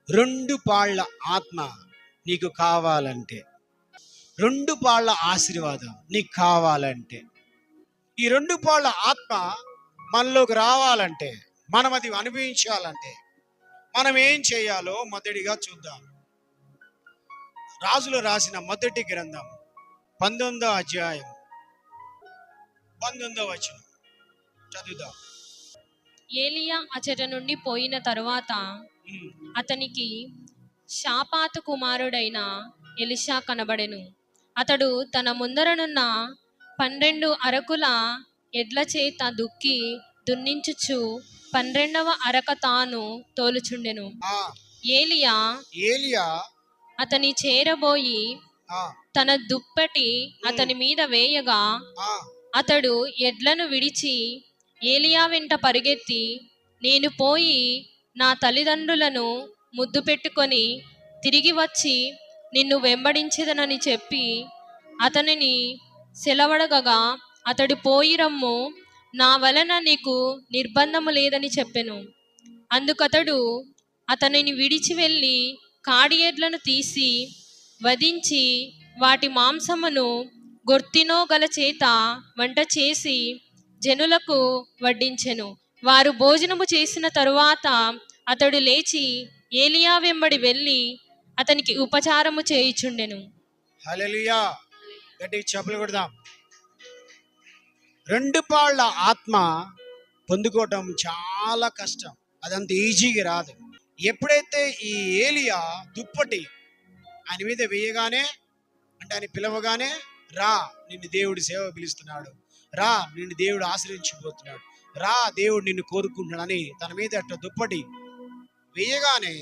రెండు పాళ్ళ ఆత్మ నీకు కావాలంటే, రెండు పాళ్ళ ఆశీర్వాదం నీకు కావాలంటే, ఈ రెండు పాళ్ళ ఆత్మ మనలోకి రావాలంటే, మనం అది అనుభవించాలంటే మనం ఏం చేయాలో మొదటిగా చూద్దాం. రాజులు రాసిన మొదటి గ్రంథం 19వ అధ్యాయం 19వ వచనం చదువుదాం. ఏలియా అచట నుండి పోయిన తరువాత అతనికి షాపాతు కుమారుడైన ఎలీషా కనబడెను. అతడు తన ముందరనున్న 12 అరకుల ఎడ్ల చేత దుక్కి దున్నించుచు 12వ అరక తాను తోలుచుండెను. ఏలియా అతని చేరబోయి తన దుప్పటి అతని మీద వేయగా అతడు ఎడ్లను విడిచి ఏలియా వెంట పరిగెత్తి, నేను పోయి నా తల్లిదండ్రులను ముద్దు పెట్టుకొని తిరిగి వచ్చి నిన్ను వెంబడించెదనని చెప్పి అతనిని సెలవడగగా, అతడు పోయి రమ్ము, నా వలన నీకు నిర్బంధము లేదని చెప్పెను. అందుకతడు అతనిని విడిచి వెళ్ళి కాడి ఎడ్లను తీసి వధించి వాటి మాంసమును గొర్తినో గల చేత వంట చేసి జనులకు వడ్డించెను. వారు భోజనము చేసిన తరువాత అతడు లేచి ఏలియా వెంబడి వెళ్ళి అతనికి ఉపచారము చేయుచుండెను. హల్లెలూయా, గట్టిగా చప్పట్లు కొడదాం. రెండు పాళ్ళ ఆత్మ పొందుకోవటం చాలా కష్టం, అదంత ఈజీగా రాదు. ఎప్పుడైతే ఈ ఏలియా దుప్పటి ఆయన మీద వేయగానే, అంటే ఆయన పిలవగానే, రా నిన్ను దేవుడు సేవ పిలుస్తున్నాడు, రా నిన్ను దేవుడు ఆశ్రయించిపోతున్నాడు, రా దేవుడు నిన్ను కోరుకుంటున్నాడని తన మీద అట్లా దుప్పటి వేయగానే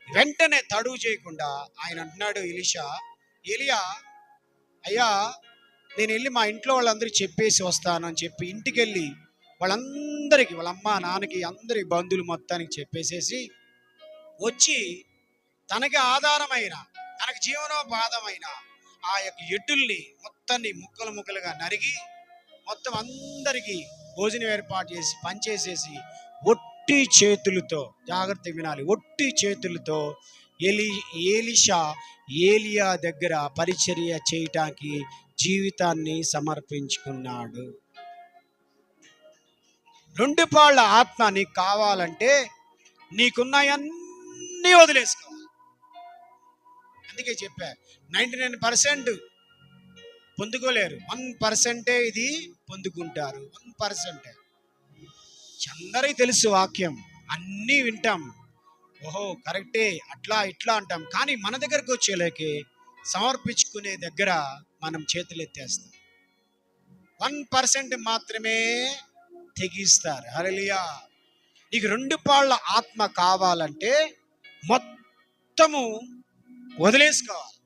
వెంటనే తడువు చేయకుండా ఆయన అంటున్నాడు, ఏలియా అయ్యా, నేను వెళ్ళి మా ఇంట్లో వాళ్ళందరికీ చెప్పేసి వస్తాను అని చెప్పి ఇంటికి వెళ్ళి వాళ్ళందరికీ, వాళ్ళ అమ్మ నాన్నకి అందరి బంధువులు మొత్తానికి చెప్పేసేసి వచ్చి తనకి ఆధారమైన, తనకి జీవనోపాధమైన ఆ యొక్క ఎడ్డుల్ని మొత్తాన్ని ముక్కలు ముక్కలుగా నరిగి మొత్తం అందరికీ భోజనం ఏర్పాటు చేసి పనిచేసేసి ఒట్టి చేతులతో, జాగ్రత్త వినాలి, ఒట్టి చేతులతో ఎలీషా ఏలియా దగ్గర పరిచర్య చేయటానికి జీవితాన్ని సమర్పించుకున్నాడు. రెండు పాళ్ళ ఆత్మ నీకు కావాలంటే నీకున్నాయన్నీ వదిలేసుకోవాలి. అందుకే చెప్పా, 99% పొందుకోలేరు, 1% ఇది పొందుకుంటారు. 1% అందరికీ తెలుసు వాక్యం, అన్నీ వింటాం, ఓహో కరెక్టే, అట్లా ఇట్లా అంటాం, కానీ మన దగ్గరకు వచ్చేలేకే సమర్పించుకునే దగ్గర మనం చేతులు ఎత్తేస్తాం. 1% మాత్రమే తెగిస్తారు. హల్లెలూయా. నీకు రెండు పాళ్ళ ఆత్మ కావాలంటే మొత్తము వదిలేసుకోవాలి.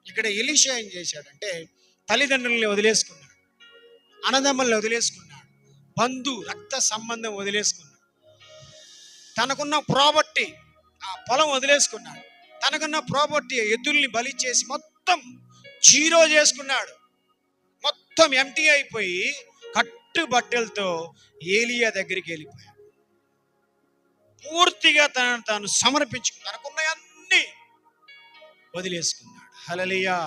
ఇక్కడ ఎలీషా ఏం చేశాడంటే తల్లిదండ్రుల్ని వదిలేసుకున్నాడు, అన్నదమ్ముల్ని వదిలేసుకున్నాడు, రక్త సంబంధం వదిలేసుకున్నాడు, తనకున్న ప్రాపర్టీ ఆ పొలం వదిలేసుకున్నాడు, తనకున్న ప్రాపర్టీ ఎద్దుల్ని బలి చేసి మొత్తం జీరో చేసుకున్నాడు. మొత్తం ఎంటీ అయిపోయి కట్టు బట్టలతో ఏలియా దగ్గరికి వెళ్ళిపోయాడు. పూర్తిగా తాను సమర్పించుకు తనకున్నవన్నీ వదిలేసుకున్నాడు. హల్లెలూయా.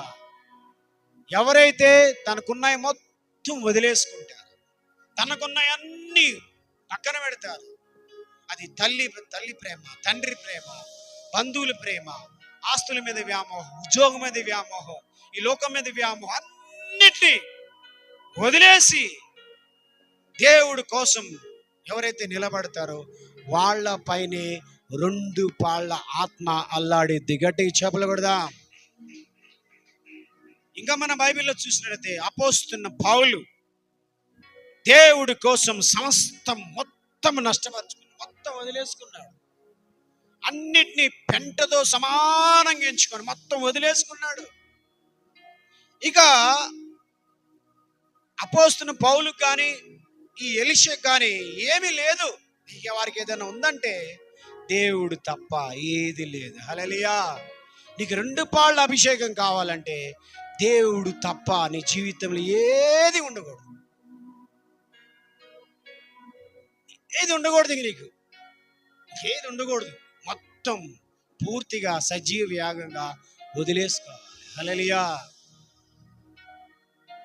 ఎవరైతే తనకున్నాయి మొత్తం వదిలేసుకుంటారు, తనకున్నాయన్నీ పక్కన పెడతారు, అది తల్లి ప్రేమ, తండ్రి ప్రేమ, బంధువుల ప్రేమ, ఆస్తుల మీద వ్యామోహం, ఉద్యోగం మీద వ్యామోహం, ఈ లోకం మీద వ్యామోహం, అన్నిటినీ వదిలేసి దేవుడి కోసం ఎవరైతే నిలబడతారో వాళ్ళ పైనే రెండు పాళ్ళ ఆత్మ అల్లాడిద్ది. గట్టిగా చప్పట్లు కొడదాం. ఇంకా మన బైబిల్లో చూసినట్లయితే అపోస్తున్న పౌలు దేవుడి కోసం సమస్తం మొత్తం నష్టపరుచుకుని మొత్తం వదిలేసుకున్నాడు. అన్నిటినీ పెంటతో సమానంగా ఎంచుకొని మొత్తం వదిలేసుకున్నాడు. ఇక అపోస్తున్న పౌలుకు కానీ ఈ ఎలీషా కానీ ఏమీ లేదు. ఇక వారికి ఏదైనా ఉందంటే దేవుడు తప్ప ఏది లేదు. హల్లెలూయా. నీకు రెండు పాళ్ళ అభిషేకం కావాలంటే దేవుడు తప్ప నీ జీవితంలో ఏది ఉండకూడదు, ఏది ఉండకూడదు, నీకు ఏది ఉండకూడదు. మొత్తం పూర్తిగా సజీవ యాగంగా వదిలేసుకోవాలి. హల్లెలూయా.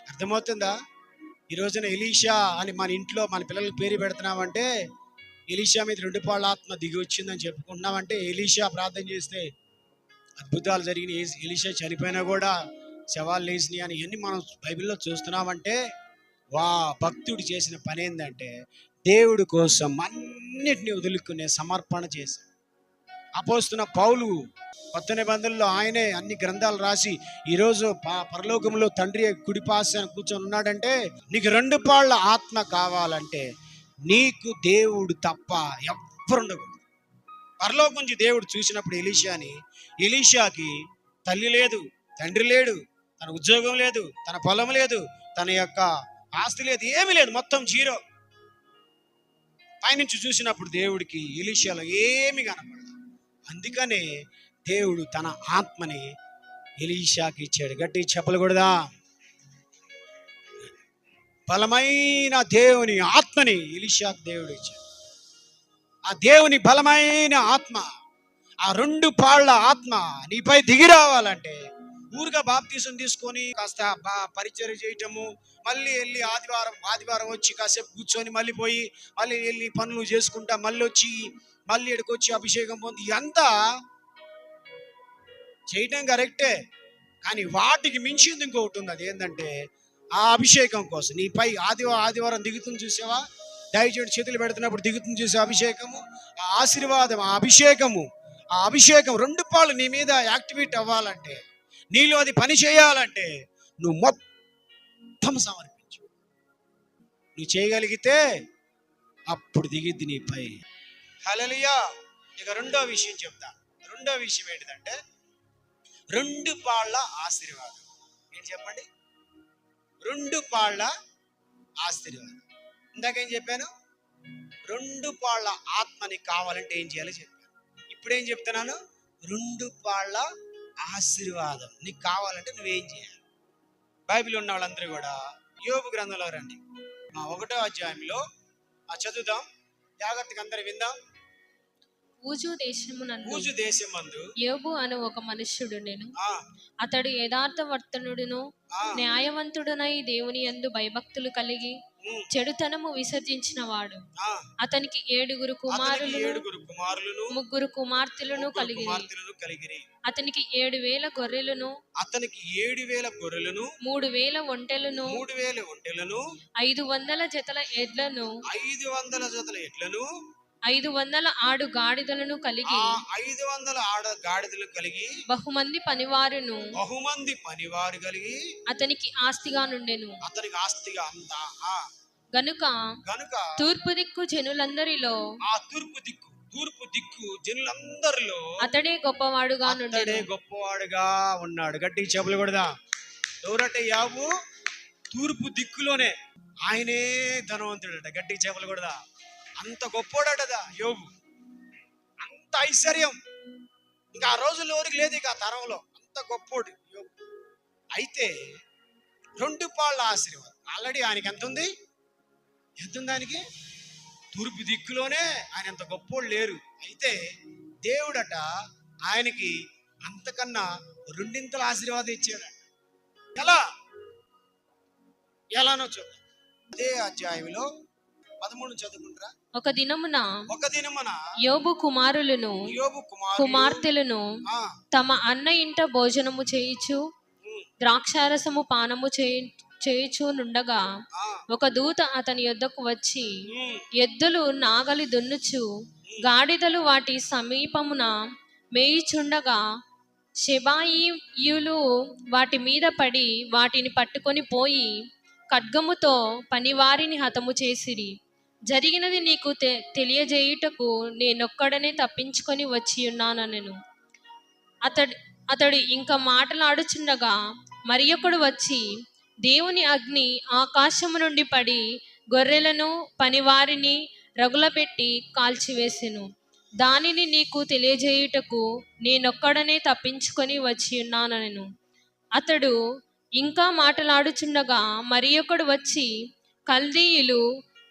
అర్థమవుతుందా? ఈ రోజున ఎలీషా అని మన ఇంట్లో మన పిల్లలకి పేరు పెడుతున్నామంటే ఎలీషా మీద 2 పాళ్ళ ఆత్మ దిగి వచ్చిందని చెప్పుకుంటున్నామంటే ఎలీషా ప్రార్థన చేస్తే అద్భుతాలు జరిగినాయి. ఎలీషా చనిపోయినా కూడా శవాలు లేచినాయి అని ఇవన్నీ మనం బైబిల్లో చూస్తున్నామంటే భక్తుడు చేసిన పని ఏంటంటే దేవుడి కోసం అన్నిటిని వదులుకునే సమర్పణ చేశాడు. అపోస్తున్న పౌలు కొత్త నిబంధనలో ఆయనే అన్ని గ్రంథాలు రాసి ఈరోజు పరలోకంలో తండ్రి కుడిపాశాన కూర్చొని ఉన్నాడంటే నీకు 2 పాళ్ళ ఆత్మ కావాలంటే నీకు దేవుడు తప్ప ఎవ్వరుండకూడదు. పరలోకం నుంచి దేవుడు చూసినప్పుడు ఎలీషాకి తల్లి లేదు, తండ్రి లేడు, తన ఉద్యోగం లేదు, తన పొలం లేదు, తన యొక్క ఆస్తి లేదు, ఏమీ లేదు, మొత్తం జీరో. పైనుంచి చూసినప్పుడు దేవుడికి ఎలీషాలో ఏమి కనపడదు. అందుకనే దేవుడు తన ఆత్మని ఎలీషాకి ఇచ్చాడు. గట్టి చెప్పకూడదా? బలమైన దేవుని ఆత్మని ఎలీషాకి దేవుడు ఇచ్చాడు. ఆ దేవుని బలమైన ఆత్మ, ఆ 2 పాళ్ళ ఆత్మ నీపై దిగి రావాలంటే ఊరుగా బాప్తీసం తీసుకొని కాస్త పరిచర్య చేయటము, మళ్ళీ వెళ్ళి ఆదివారం వచ్చి కాసేపు కూర్చొని మళ్ళీ పోయి మళ్ళీ వెళ్ళి పనులు చేసుకుంటా మళ్ళీ వచ్చి మళ్ళీ ఇక్కడికి వచ్చి అభిషేకం పొంది అంతా చేయటం కరెక్టే. కానీ వాటికి మించింది ఇంకొకటి ఉంది. అది ఏంటంటే ఆ అభిషేకం కోసం నీపై ఆదివారం దిగుతుంది చూసావా, దయచేసి చేతులు పెడుతున్నప్పుడు దిగుతుంది చూసే అభిషేకము, ఆ ఆశీర్వాదం, ఆ అభిషేకం 2 పాళ్ళు నీ మీద యాక్టివేట్ అవ్వాలంటే, నీలో అది పని చేయాలంటే నువ్వు మొత్తం సమర్పించు. నువ్వు చేయగలిగితే అప్పుడు దిగిద్ది నీపై. హల్లెలూయా. ఇక రెండో విషయం చెప్తా. రెండో విషయం ఏంటిదంటే 2 పాళ్ళ ఆశీర్వాదం. ఏంటి చెప్పండి? 2 పాళ్ళ ఆశీర్వాదం. ఇందాకేం చెప్పాను? 2 పాళ్ళ ఆత్మని కావాలంటే ఏం చేయాలో చెప్పాను. ఇప్పుడేం చెప్తున్నాను? 2 పాళ్ళ ఆశీర్వాదం నీకు కావాలంటే నువ్వేం చేయాలి? బైబిల్ ఉన్న వాళ్ళందరూ కూడా యోబు గ్రంథంలో రండి. 1వ అధ్యాయంలో చదువుదాం, జాగ్రత్తగా అందరూ విందాం. ఊజు దేశమందు యోబు అను ఒక మనుష్యుడు నేను, అతడు యథార్థవర్తనుడును న్యాయవంతుడునై దేవుని యందు భయభక్తులు కలిగి చెడుతనము విసర్జించిన వాడు. అతనికి 7 కుమారులను 3 కుమార్తెలను కలిగిరి. అతనికి 7,000 గొర్రెలను 3,000 ఒంటెలను 500 జతల ఎడ్లను 500 ఆడు గాడిదలను కలిగి 500 ఆడ గాడిదలు కలిగి బహుమంది పనివారు కలిగి అతనికి ఆస్తిగా నుండెను. అతనికి ఆస్తిగా అంతా గనుక తూర్పు దిక్కు జనులందరిలో అతడే గొప్పవాడుగా ఉన్నాడు. గట్టిగా చెప్పులు కొడదా. ఎవరంటే యాబు తూర్పు దిక్కులోనే ఆయనే ధనవంతుడట. గట్టిగా చెప్పులు కొడదా. అంత గొప్పోడటదా యోబు, అంత ఐశ్వర్యం ఇంకా ఆ రోజుల్లో ఎవరికి లేదు, ఇక ఆ తరంలో అంత గొప్పోడు యోబు. అయితే 2 పాళ్ళ ఆశీర్వాదం ఆల్రెడీ ఆయనకి ఎంత ఉంది ఆయనకి? తూర్పు దిక్కులోనే ఆయన అంత గొప్పోడు లేరు. అయితే దేవుడట ఆయనకి అంతకన్నా 2 ఆశీర్వాదం ఇచ్చాడట. ఎలానో చూద్దాం. అదే అధ్యాయంలో 13 చదువుకుంటారా? ఒక దినమున యోబు కుమారులను కుమార్తెలను తమ అన్న ఇంట భోజనము చేయుచు ద్రాక్షారసము పానము చేయుచు నుండగా ఒక దూత అతని యొద్దకు వచ్చి, ఎద్దులు నాగలి దున్నుచు గాడిదలు వాటి సమీపమున మేయుచుండగా షెబాయీయులు వాటి మీద పడి వాటిని పట్టుకొని పోయి ఖడ్గముతో పనివారిని హతము చేసిరి. జరిగినది నీకు తెలియజేయుటకు నేనొక్కడనే తప్పించుకొని వచ్చి ఉన్నానెను. అతడు ఇంకా మాటలాడుచుండగా మరి ఒకడు వచ్చి, దేవుని అగ్ని ఆకాశము నుండి పడి గొర్రెలను పనివారిని రగులపెట్టి కాల్చివేసెను. దానిని నీకు తెలియజేయుటకు నేనొక్కడనే తప్పించుకొని వచ్చి ఉన్నానెను. అతడు ఇంకా మాటలాడుచుండగా మరి ఒకడు వచ్చి, కల్దీయులు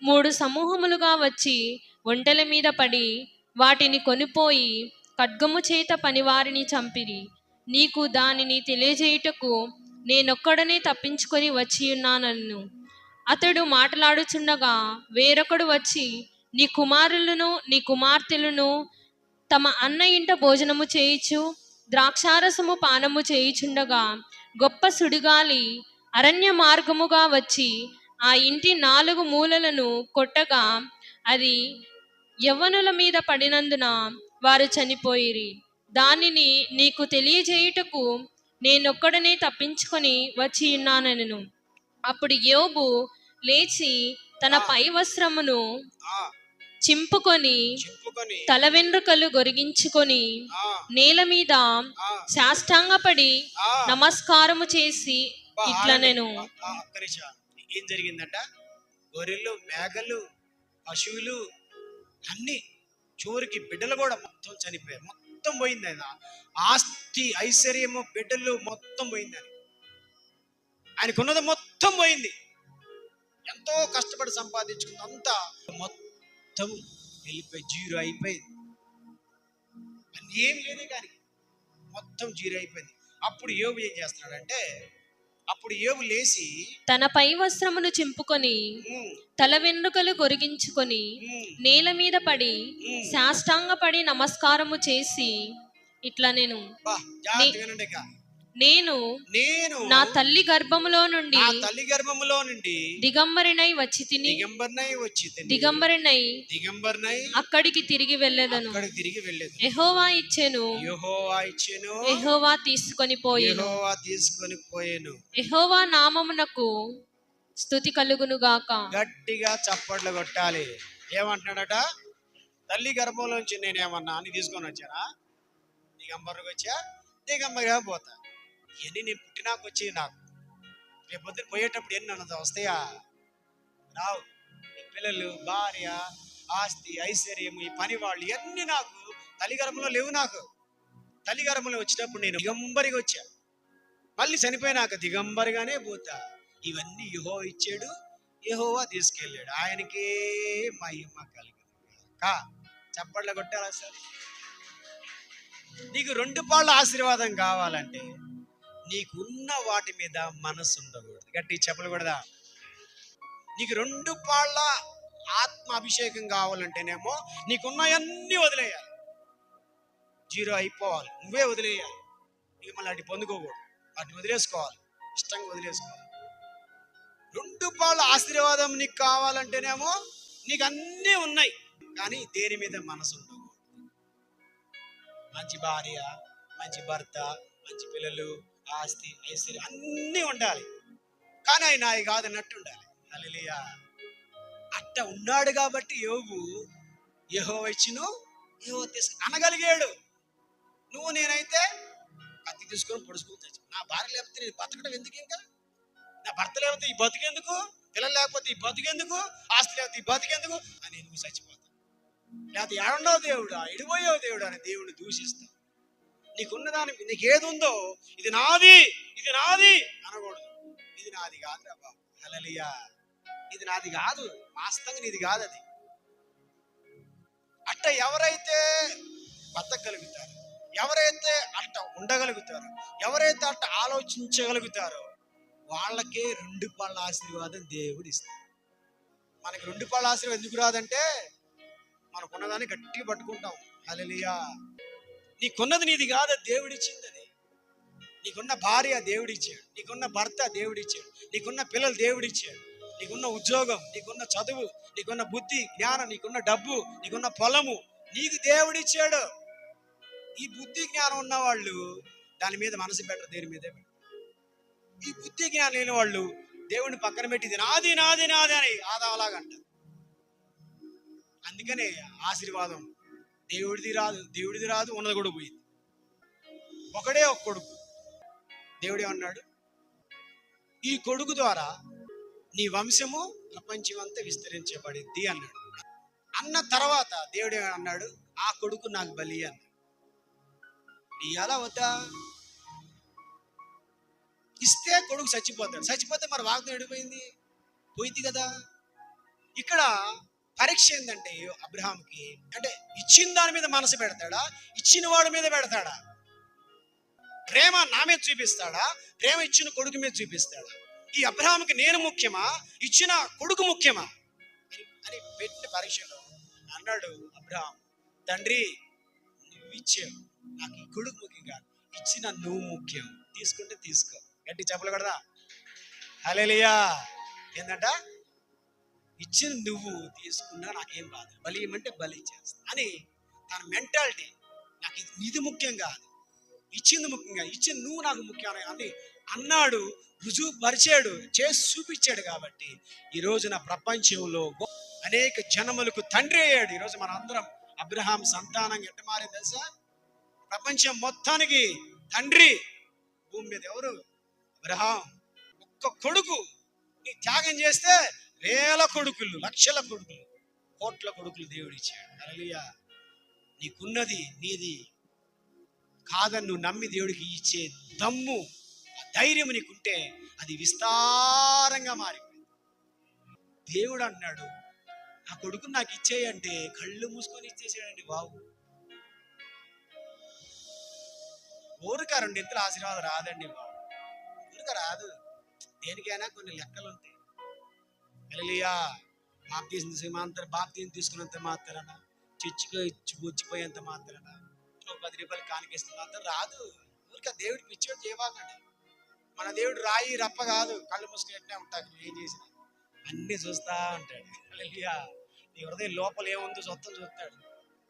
3 సమూహములుగా వచ్చి ఒంటెల మీద పడి వాటిని కొనిపోయి ఖడ్గము చేత పనివారిని చంపిరి. నీకు దానిని తెలియజేయుటకు నేనొక్కడనే తప్పించుకొని వచ్చి ఉన్నానను. అతడు మాట్లాడుచుండగా వేరొకడు వచ్చి, నీ కుమారులను నీ కుమార్తెలను తమ అన్న ఇంట భోజనము చేయుచు ద్రాక్షారసము పానము చేయుచుండగా గొప్ప సుడిగాలి అరణ్య మార్గముగా వచ్చి ఆ ఇంటి 4 మూలలను కొట్టగా అది యవ్వనుల మీద పడినందున వారు చనిపోయిరి. దానిని నీకు తెలియజేయుటకు నేనొక్కడనే తప్పించుకొని వచ్చి ఉన్నానెను. అప్పుడు యోబు లేచి తన పై వస్త్రమును ఆ, చింపుకొని చెప్పుకొని తల వెంట్రుకలు గొరిగించుకొని ఆ, నేల మీద ఆ, సాష్టాంగపడి ఆ. నమస్కారము చేసి ఇట్లా నేను ఒక్క నిమిషం. ఏం జరిగిందంట? గొర్రెలు, మేకలు, పశువులు అన్ని చివరికి బిడ్డలు కూడా మొత్తం చనిపోయారు. మొత్తం పోయింది. ఆయన ఆస్తి, ఐశ్వర్యము, బిడ్డలు మొత్తం పోయిందని. ఆయనకున్నది మొత్తం పోయింది. ఎంతో కష్టపడి సంపాదించుకుంది అంతా మొత్తం వెళ్ళిపోయి జీరో అయిపోయింది. అని ఏం లేదు కానీ మొత్తం జీరో అయిపోయింది. అప్పుడు యోబు ఏం చేస్తున్నాడంటే, అప్పుడు యోబు లేచి తన పై వస్త్రమును చింపుకొని "ఉమ్, తల వెంట్రుకలు గొరిగించుకొని ఉమ్, నేల మీద పడి ఉమ్." సాష్టాంగపడి నమస్కారము చేసి ఇట్లా నేను బా, జాగ్రత్తగా వినండి ఇక. నేను నేను నా తల్లి గర్భములో నుండి నా తల్లి గర్భములో నుండి దిగంబరినై వచ్చి తిని దిగంబర్నై వచ్చి దిగంబరినై అక్కడికి తిరిగి వెళ్ళేదను. అక్కడికి తిరిగి వెళ్ళేది. యెహోవా ఇచ్చెను, యెహోవా ఇచ్చెను, యెహోవా తీసుకొని పోయెను. యెహోవా తీసుకొని పోయెను. యెహోవా నామమునకు స్తుతి కలుగును గాక. గట్టిగా చప్పట్లు కొట్టాలి. ఏమంటున్నాడట? తల్లి గర్భంలోంచి నేనేమన్నా అని తీసుకొని వచ్చానా? దిగంబరికి వచ్చా, దిగంబరిగా పోతా. ఇవన్నీ నేను పుట్టినాకు వచ్చి నాకు రేపు పొద్దున పోయేటప్పుడు ఎన్ని అన్నది వస్తాయా? రావు. ఈ పిల్లలు, భార్య, ఆస్తి, ఐశ్వర్యము, ఈ పని వాళ్ళు ఇవన్నీ నాకు తల్లి గర్భంలో లేవు. నాకు తల్లి గర్భంలో వచ్చినప్పుడు నేను దిగంబరిగా వచ్చా. మళ్ళీ చనిపోయినాక దిగంబరిగానే పోతా. ఇవన్నీ యెహోవా ఇచ్చాడు, యెహోవా తీసుకెళ్ళాడు. ఆయనకే మహిమ కలిగింది. చప్పట్ల కొట్టారా సార్? నీకు 2 పాళ్ళ ఆశీర్వాదం కావాలంటే నీకున్న వాటి మీద మనసు ఉండకూడదు. గట్టి చెప్పలు కూడదా? నీకు 2 పాళ్ళ ఆత్మ అభిషేకం కావాలంటేనేమో నీకున్నవన్నీ వదిలేయాలి. జీరో అయిపోవాలి. నువ్వే వదిలేయాలి. నీకు మళ్ళీ అటు పొందుకోకూడదు. వాటిని వదిలేసుకోవాలి. ఇష్టంగా వదిలేసుకోవాలి. 2 పాళ్ళ ఆశీర్వాదం నీకు కావాలంటేనేమో నీకు అన్నీ ఉన్నాయి, కానీ దేని మీద మనసు ఉండకూడదు. మంచి భార్య, మంచి భర్త, మంచి పిల్లలు, ఆస్తి, ఐశ్వర్యం అన్నీ ఉండాలి, కానీ ఆయన నాయి కాదన్నట్టు ఉండాలి. హల్లెలూయా. అట్ట ఉన్నాడు కాబట్టి యోబు యెహోవా ఇచ్చెను, యెహోవా తీసుకుని అనగలిగాడు. నువ్వు నేనైతే కత్తి తీసుకొని పొడుచుకుని తెచ్చు. నా భార్య లేకపోతే నేను బతకడం ఎందుకు? ఇంకా నా భర్త లేకపోతే ఈ బతుకెందుకు? పిల్లలు లేకపోతే ఈ బతుకెందుకు? ఆస్తి లేకపోతే ఈ బతుకెందుకు అని నువ్వు చచ్చిపోతావు. లేకపోతే ఏడున్నావు దేవుడా, ఎడిపోయావు దేవుడా అని దేవుడిని దూషిస్తావు. నీకున్న దాని నీకు ఏది ఉందో ఇది నాది, ఇది నాది అనకూడదు. ఇది నాది కాదురా బాబు. హల్లెలూయా. ఇది నాది కాదు, వాస్తవంగా నీది కాదు అది. అట్ట ఎవరైతే బతకగలుగుతారో, ఎవరైతే అట్ట ఉండగలుగుతారో, ఎవరైతే అట్ట ఆలోచించగలుగుతారో వాళ్ళకే 2 పాళ్ళ ఆశీర్వాదం దేవుడు ఇస్తాడు. మనకి 2 పాళ్ళ ఆశీర్వాదం ఎందుకు రాదంటే మనకున్నదాన్ని గట్టిగా పట్టుకుంటాం. హల్లెలూయా. నీకున్నది నీది కాదు, దేవుడిచ్చింది. అది నీకున్న భార్య దేవుడిచ్చాడు, నీకున్న భర్త దేవుడిచ్చాడు, నీకున్న పిల్లలు దేవుడిచ్చాడు, నీకున్న ఉద్యోగం, నీకున్న చదువు, నీకున్న బుద్ధి జ్ఞానం, నీకున్న డబ్బు, నీకున్న పొలము నీకు దేవుడిచ్చాడు. ఈ బుద్ధి జ్ఞానం ఉన్న వాళ్ళు దాని మీద మనసు పెట్టరు, దేని మీదే పెట్టరు. ఈ బుద్ధి జ్ఞానం లేని వాళ్ళు దేవుడిని పక్కన పెట్టి ఇది నాది నాది నాది అని ఆదాలాగా అంటారు. అందుకనే ఆశీర్వాదం దేవుడిది రాదు, ఉన్నది కూడా పోయింది. ఒకడే ఒక కొడుకు. దేవుడు ఏమన్నాడు? ఈ కొడుకు ద్వారా నీ వంశము ప్రపంచమంతా విస్తరించబడింది అన్నాడు. అన్న తర్వాత దేవుడు ఏమన్నాడు? ఆ కొడుకు నాకు బలి అన్నాడు. ఇయ్యాలా వద్దా? ఇస్తే కొడుకు చచ్చిపోతాడు. చచ్చిపోతే మరి వాగ్దానం ఎడిపోయింది? పోయింది కదా. ఇక్కడ పరీక్ష ఏంటంటే అబ్రహాంకి, అంటే ఇచ్చిన దాని మీద మనసు పెడతాడా, ఇచ్చిన వాడి మీద పెడతాడా? ప్రేమ నా మీద చూపిస్తాడా, ప్రేమ ఇచ్చిన కొడుకు మీద చూపిస్తాడా? ఈ అబ్రహాంకి నేను ముఖ్యమా, ఇచ్చిన కొడుకు ముఖ్యమా అని పెట్టిన పరీక్షలో అన్నాడు అబ్రహాం, తండ్రి నువ్వు ఇచ్చావు, నాకు ఈ కొడుకు ముఖ్యం కాదు, ఇచ్చిన నువ్వు ముఖ్యం, తీసుకుంటే తీసుకో. గట్టి చెప్పలు కడదా, హల్లెలూయా. ఏంటంట, ఇచ్చిన నువ్వు తీసుకున్నా నాకేం బాధ, బలి ఇవ్వమంటే బలి చేస్తా అని తన మెంటాలిటీ. నాకు ఇది ముఖ్యం కాదు, ఇచ్చింది ముఖ్యంగా, ఇచ్చింది నువ్వు నాకు ముఖ్యం అని అన్నాడు. రుజువు పరిచాడు, చేసి చూపించాడు. కాబట్టి ఈ రోజున ప్రపంచంలో అనేక జనములకు తండ్రి అయ్యాడు. ఈరోజు మన అందరం అబ్రహాం సంతానం ఎట్ట మారింది తెలుసా? ప్రపంచం మొత్తానికి తండ్రి. భూమి మీద ఎవరు? అబ్రహాం. ఒక్క కొడుకు నీ త్యాగం చేస్తే వేల కొడుకులు, లక్షల కొడుకులు, కోట్ల కొడుకులు దేవుడిచ్చాడు. హల్లెలూయా. నీకున్నది నీది కాదని నువ్వు నమ్మి దేవుడికి ఇచ్చే దమ్ము, ధైర్యం నీకుంటే అది విస్తారంగా మారిపోయింది. దేవుడు అన్నాడు, నా కొడుకుని నాకు ఇచ్చేయంటే కళ్ళు మూసుకొని ఇచ్చేసాడండి బాబు. ఊరిక రెండింతల ఆశీర్వాదం రాదండి బాబు, ఊరిక రాదు. దేనికైనా కొన్ని లెక్కలు ఉంటాయి. హల్లెలూయా. బాప్తీసం తీసుకున్నంత మాత్రాన, చర్చికి వచ్చిపోయేంత మాత్రాన, 10 రూపాయలు కానికేస్తే మాత్రం రాదు. ఊరిక దేవుడికి ఇచ్చేవాడు చేయవాకండి. మన దేవుడు రాయి రప్ప కాదు, కళ్ళు మూసుకునే ఉంటాడు. ఏం చేసినా అన్ని చూస్తా ఉంటాడు. హల్లెలూయా. నీ హృదయం లోపల ఏముందో మొత్తం చూస్తాడు.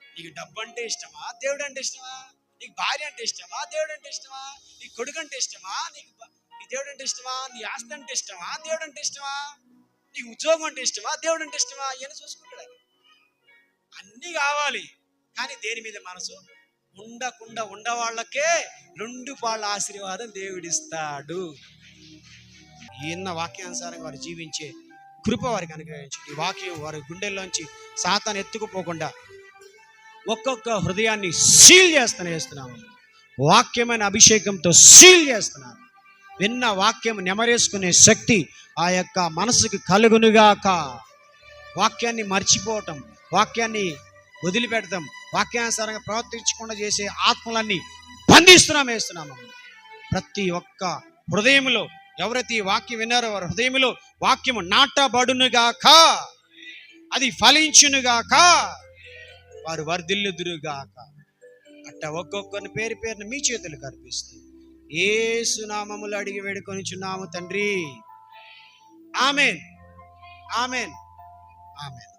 నీకు డబ్బు అంటే ఇష్టమా, దేవుడు అంటే ఇష్టమా? నీకు భార్య అంటే ఇష్టమా, దేవుడు అంటే ఇష్టమా? నీకు కొడుకు అంటే ఇష్టమా, నీ దేవుడు అంటే ఇష్టమా? నీ ఆస్తి అంటే ఇష్టమా, దేవుడు అంటే ఇష్టమా? నీకు ఉద్యోగం అంటే ఇష్టమా, దేవుడు అంటే ఇష్టమా? ఇవన్నీ చూసుకుంటాడు. అన్నీ కావాలి, కానీ దేని మీద మనసు ఉండకుండా ఉండవాళ్ళకే 2 పాళ్ళ ఆశీర్వాదం దేవుడిస్తాడు. ఈయన వాక్యానుసారంగా వారు జీవించే కృప వారికి అనుగ్రహించి, ఈ వాక్యం వారి గుండెల్లోంచి సాతాను ఎత్తుకుపోకుండా ఒక్కొక్క హృదయాన్ని సీల్ చేస్తున్నాము. వాక్యమైన అభిషేకంతో సీల్ చేస్తున్నాను. విన్న వాక్యం నెమరేసుకునే శక్తి ఆ యొక్క మనసుకు కలుగునుగాక. వాక్యాన్ని మర్చిపోవటం, వాక్యాన్ని వదిలిపెడతాం, వాక్యానుసారంగా ప్రవర్తించకుండా చేసే ఆత్మలన్నీ వేస్తున్నాము. ప్రతి ఒక్క హృదయంలో ఎవరైతే ఈ వాక్యం విన్నారో వారి హృదయంలో వాక్యము నాటబడునుగాక, అది ఫలించునుగాక, వారు వర్ధిల్లుదురుగాక. అట్ట ఒక్కొక్కరిని పేరు పేరున మీ చేతులకు అర్పిస్తూ యేసు నామములో అడిగి వేడుకొనిచున్నాము తండ్రి. ఆమేన్, ఆమేన్, ఆమేన్.